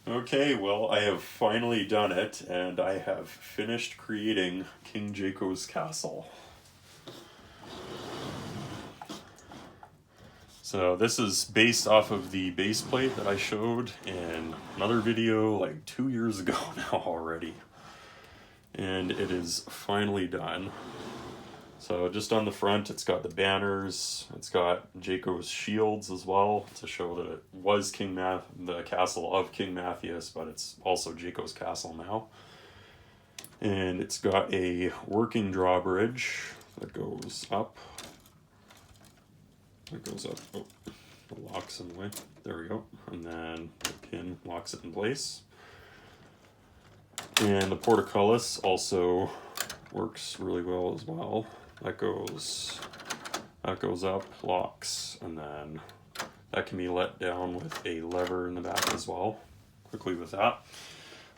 Okay, well, I have finally done it, and I have finished creating King Jayko's castle. So this is based off of the base plate that I showed in another video like 2 years ago now already. And it is finally done. So just on the front, it's got the banners, it's got Jayko's shields as well to show that it was the castle of King Mathias, but it's also Jayko's castle now. And it's got a working drawbridge that goes up. It goes up, oh, the lock's in the way, there we go. And then the pin locks it in place. And the portcullis also works really well as well. That goes up, locks, and then that can be let down with a lever in the back as well. Quickly with that,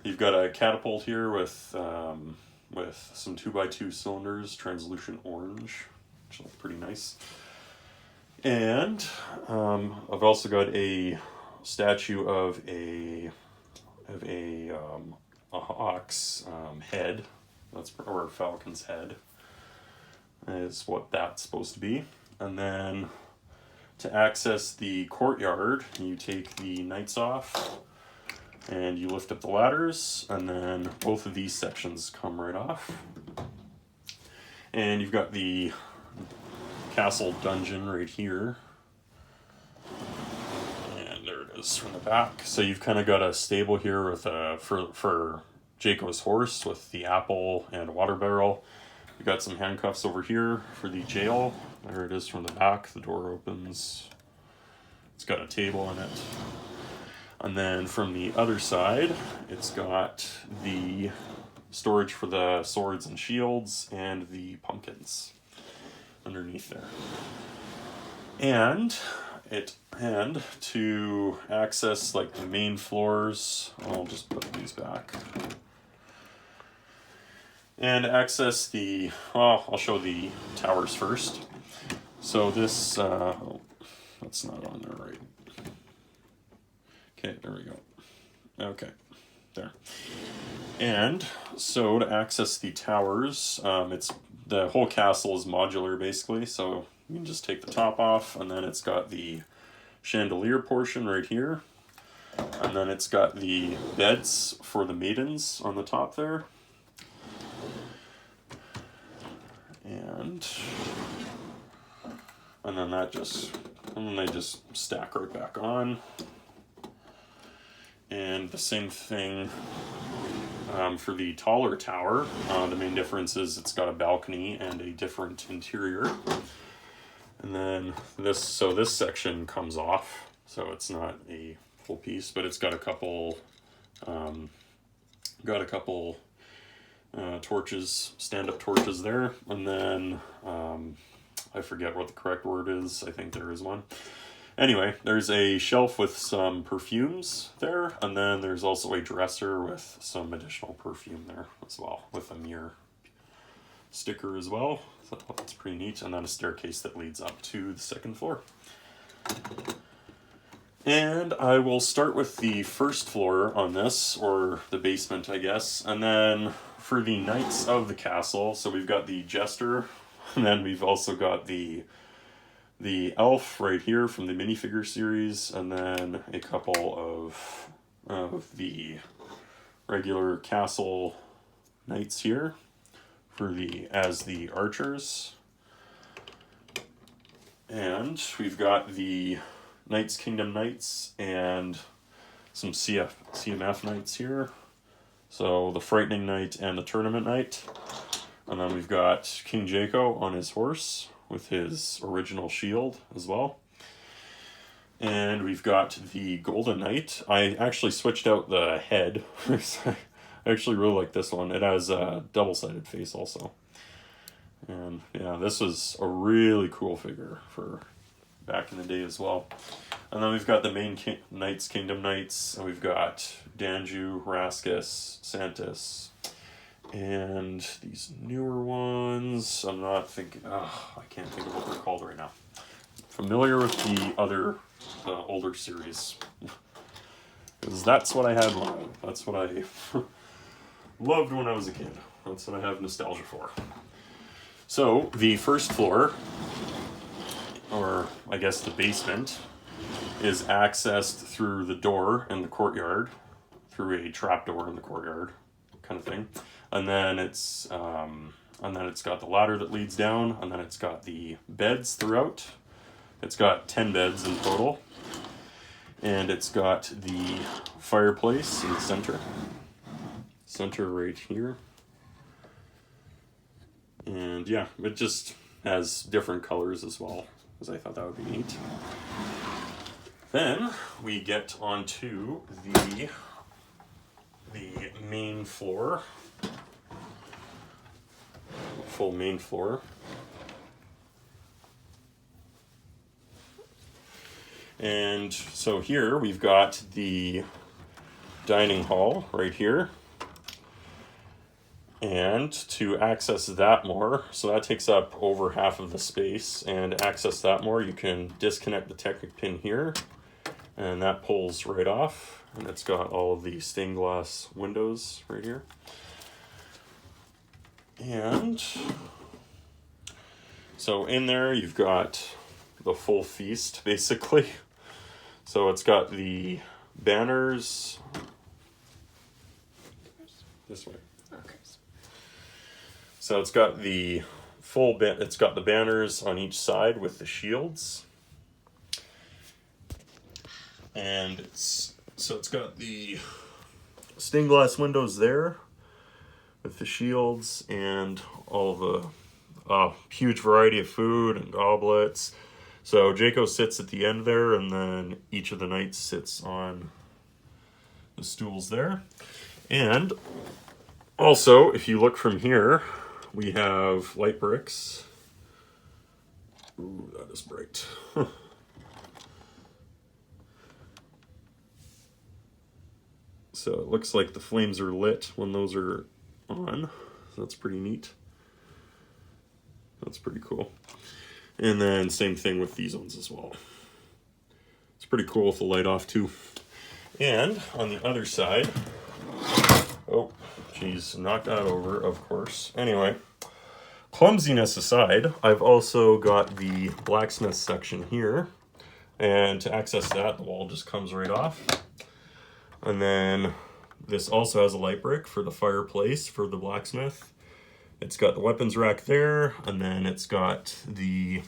you've got a catapult here with some 2x2 cylinders, translucent orange, which looks pretty nice. And I've also got a statue of a hawk's head. Or a falcon's head is what that's supposed to be. And then to access the courtyard, you take the knights off and you lift up the ladders, and then both of these sections come right off. And you've got the castle dungeon right here. And there it is from the back. So you've kind of got a stable here with for Jayko's horse with the apple and a water barrel. We've got some handcuffs over here for the jail. There it is from the back. The door opens. It's got a table in it. And then from the other side, it's got the storage for the swords and shields and the pumpkins underneath there. And to access like the main floors, I'll just put these back. And access I'll show the towers first. So this, that's not on there right. Okay, there we go. Okay, there. And so to access the towers, the whole castle is modular basically. So you can just take the top off, and then it's got the chandelier portion right here. And then it's got the beds for the maidens on the top there. And then they just stack right back on. And the same thing for the taller tower. The main difference is it's got a balcony and a different interior. And then this section comes off, so it's not a full piece, but it's got a couple torches, stand-up torches there, and then I forget what the correct word is. I think there is one. Anyway, there's a shelf with some perfumes there, and then there's also a dresser with some additional perfume there as well, with a mirror sticker as well. So that's pretty neat. And then a staircase that leads up to the second floor. And I will start with the first floor on this, or the basement, I guess. And then for the knights of the castle, so we've got the jester, and then we've also got the elf right here from the minifigure series, and then a couple of the regular castle knights here as the archers. And we've got the Knights Kingdom Knights and some CMF Knights here. So the Frightening Knight and the Tournament Knight. And then we've got King Jayko on his horse with his original shield as well. And we've got the Golden Knight. I actually switched out the head. I actually really like this one. It has a double-sided face also. And yeah, this was a really cool figure for back in the day as well. And then we've got the main Knights Kingdom Knights, and we've got Danju, Raskus, Santis, and these newer ones. I can't think of what they're called right now. Familiar with the older series. It because that's what I had. That's what I loved when I was a kid. That's what I have nostalgia for. So the first floor, or I guess the basement, is accessed through the door in the courtyard, through a trap door in the courtyard, kind of thing. And then it's got the ladder that leads down, and then it's got the beds throughout. It's got 10 beds in total. And it's got the fireplace in the center. Center right here. And yeah, it just has different colors as well, because I thought that would be neat. Then we get onto the main floor. Full main floor. And so here we've got the dining hall right here. And to access that more, so that takes up over half of the space, and to access that more, you can disconnect the Technic pin here, and that pulls right off, and it's got all of the stained glass windows right here. And so in there you've got the full feast, basically. So it's got the banners this way. Okay. So it's got the it's got the banners on each side with the shields. And it's got the stained glass windows there with the shields and all the huge variety of food and goblets. So Jayko sits at the end there, and then each of the knights sits on the stools there. And also, if you look from here, we have light bricks. Ooh, that is bright. So it looks like the flames are lit when those are on. That's pretty neat. That's pretty cool. And then same thing with these ones as well. It's pretty cool with the light off too. And on the other side, oh, geez, knocked that over, of course. Anyway, clumsiness aside, I've also got the blacksmith section here. And to access that, the wall just comes right off. And then this also has a light brick for the fireplace for the blacksmith. It's got the weapons rack there, and then it's got the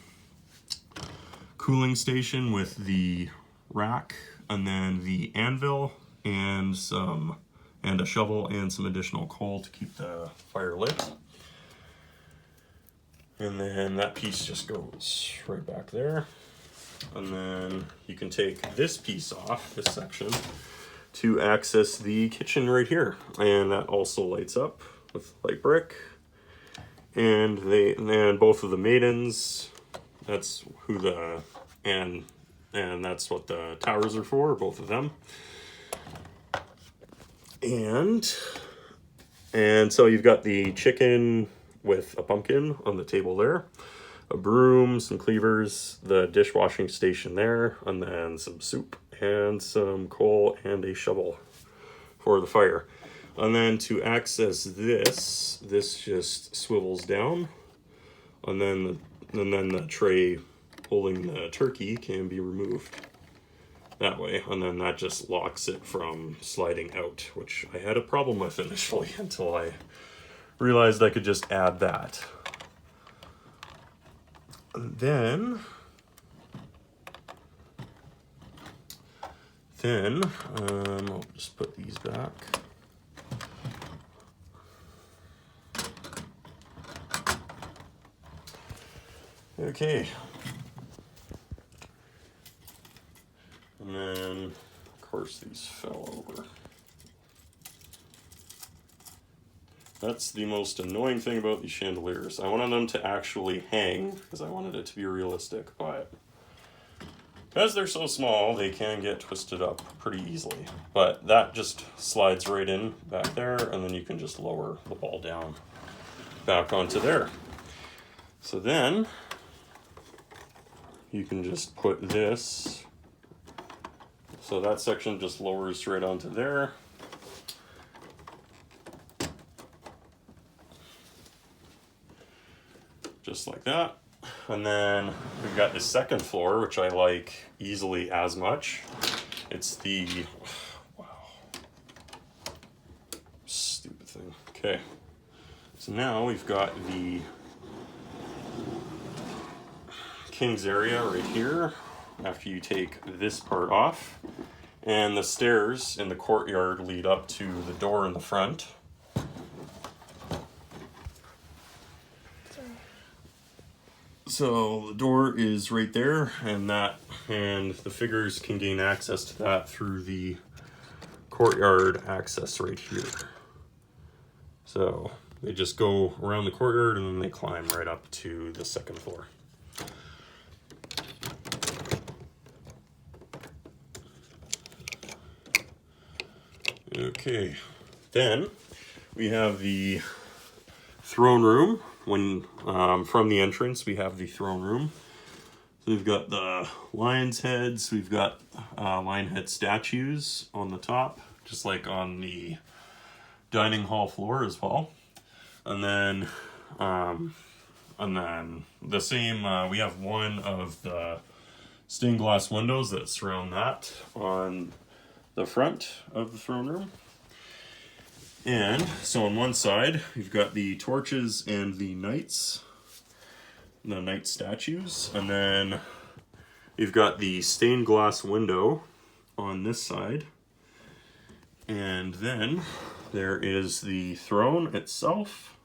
cooling station with the rack, and then the anvil, and a shovel and some additional coal to keep the fire lit. And then that piece just goes right back there. And then you can take this piece off, this section, to access the kitchen right here. And that also lights up with light brick. And both of the maidens, that's who and that's what the towers are for, both of them. And so you've got the chicken with a pumpkin on the table there, a broom, some cleavers, the dishwashing station there, and then some soup and some coal and a shovel for the fire. And then to access this just swivels down, and then the tray holding the turkey can be removed that way, and then that just locks it from sliding out, which I had a problem with initially until I realized I could just add that. And then I'll just put these back. Okay. And then, of course, these fell over. That's the most annoying thing about these chandeliers. I wanted them to actually hang, because I wanted it to be realistic, but because they're so small, they can get twisted up pretty easily. But that just slides right in back there, and then you can just lower the ball down back onto there. So then you can just put this So that section just lowers right onto there. Just like that. And then we've got the second floor, which I like easily as much. It's the, wow, stupid thing. Okay, so now we've got the king's area right here after you take this part off. And the stairs in the courtyard lead up to the door in the front. So the door is right there, and the figures can gain access to that through the courtyard access right here. So they just go around the courtyard and then they climb right up to the second floor. Okay, then we have the throne room. From the entrance, we have the throne room. So we've got the lion's heads. We've got lion head statues on the top, just like on the dining hall floor as well. And then the same. We have one of the stained glass windows that surround that on the front of the throne room. And so on one side, you've got the torches and the knights, the knight statues, and then you've got the stained glass window on this side. And then there is the throne itself.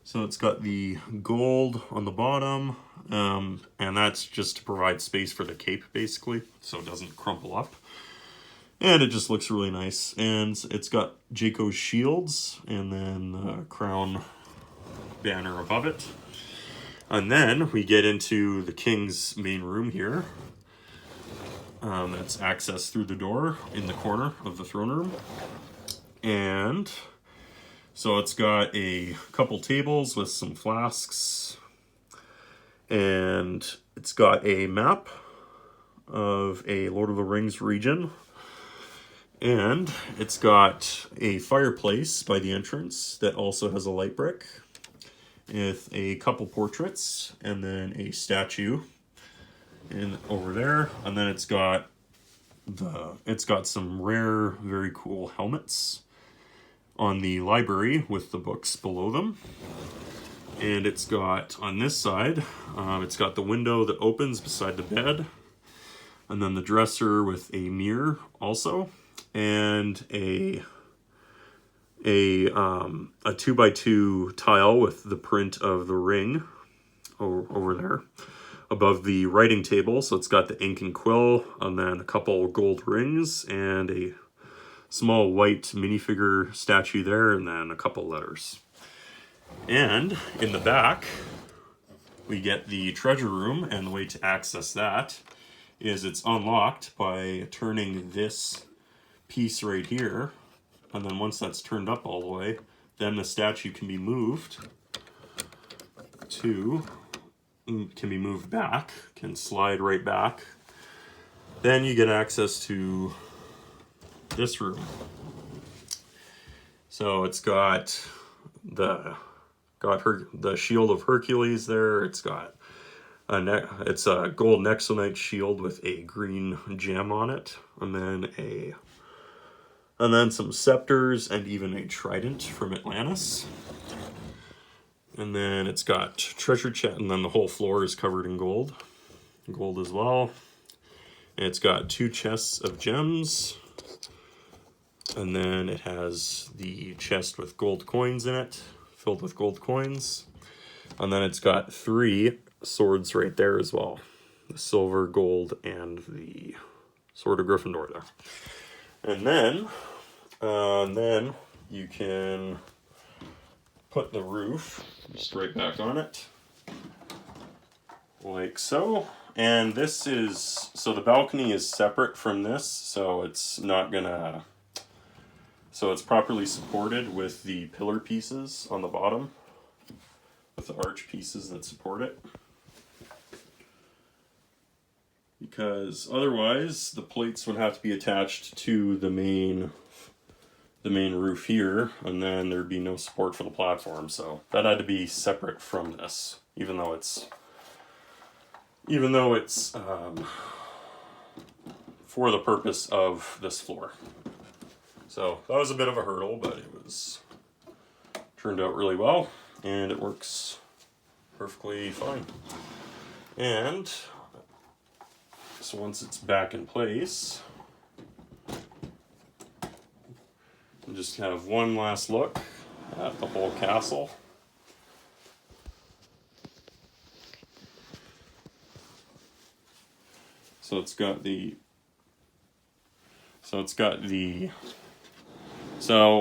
So it's got the gold on the bottom, and that's just to provide space for the cape, basically, so it doesn't crumple up. And it just looks really nice. And it's got Jayko's shields and then the crown banner above it. And then we get into the king's main room here. That's accessed through the door in the corner of the throne room. And so it's got a couple tables with some flasks. And it's got a map of a Lord of the Rings region. And it's got a fireplace by the entrance that also has a light brick with a couple portraits and then a statue over there. And then it's got some rare, very cool helmets on the library with the books below them. And it's got, on this side, it's got the window that opens beside the bed. And then the dresser with a mirror also. And a 2x2 tile with the print of the ring over there above the writing table. So it's got the ink and quill, and then a couple gold rings and a small white minifigure statue there, and then a couple letters. And in the back, we get the treasure room, and the way to access that is it's unlocked by turning this piece right here, and then once that's turned up all the way, then the statue can be moved back, can slide right back. Then you get access to this room. So it's got the shield of Hercules there. It's got it's a gold Nexonite shield with a green gem on it, and then some scepters and even a trident from Atlantis. And then it's got treasure chest, and then the whole floor is covered in gold as well. And it's got 2 chests of gems. And then it has the chest with gold coins in it, filled with gold coins. And then it's got 3 swords right there as well. The silver, gold, and the Sword of Gryffindor there. And then you can put the roof just right back on it, like so. And this is, so the balcony is separate from this, so it's not gonna, so it's properly supported with the pillar pieces on the bottom, with the arch pieces that support it. because otherwise the plates would have to be attached to the main roof here, and then there'd be no support for the platform. So that had to be separate from this, even though it's for the purpose of this floor. So that was a bit of a hurdle, but it turned out really well, and it works perfectly fine. And so once it's back in place, we'll just have one last look at the whole castle. So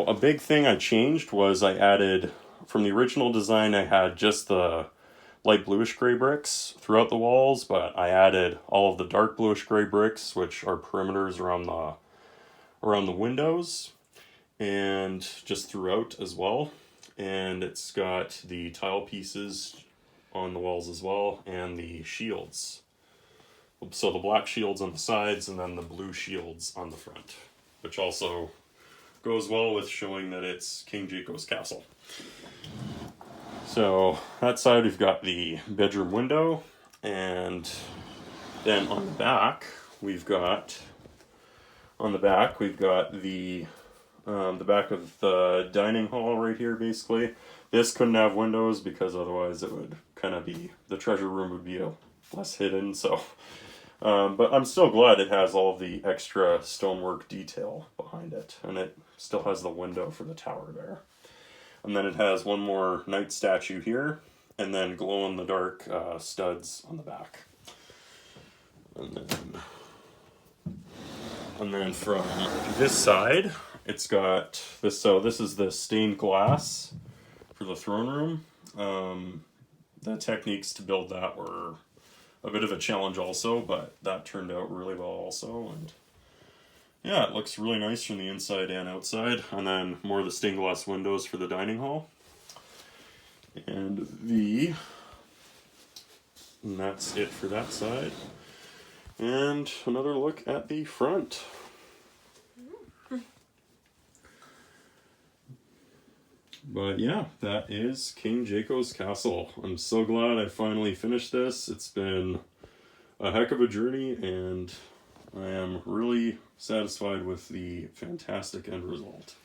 a big thing I changed was I added, from the original design, I had just the light bluish gray bricks throughout the walls, but I added all of the dark bluish gray bricks, which are perimeters around the windows and just throughout as well. And it's got the tile pieces on the walls as well, and the shields. So the black shields on the sides and then the blue shields on the front, which also goes well with showing that it's King Jayko's castle. So that side we've got the bedroom window, and then on the back we've got the back of the dining hall right here. Basically, this couldn't have windows because otherwise it would kind of be, the treasure room would be less hidden. So but I'm still glad it has all the extra stonework detail behind it, and it still has the window for the tower there. And then it has one more knight statue here, and then glow-in-the-dark studs on the back. And then from this side, it's got this. So this is the stained glass for the throne room. The techniques to build that were a bit of a challenge also, but that turned out really well also. And yeah, it looks really nice from the inside and outside. And then more of the stained glass windows for the dining hall. And that's it for that side. And another look at the front. But yeah, that is King Jayko's castle. I'm so glad I finally finished this. It's been a heck of a journey, and I am really satisfied with the fantastic end result.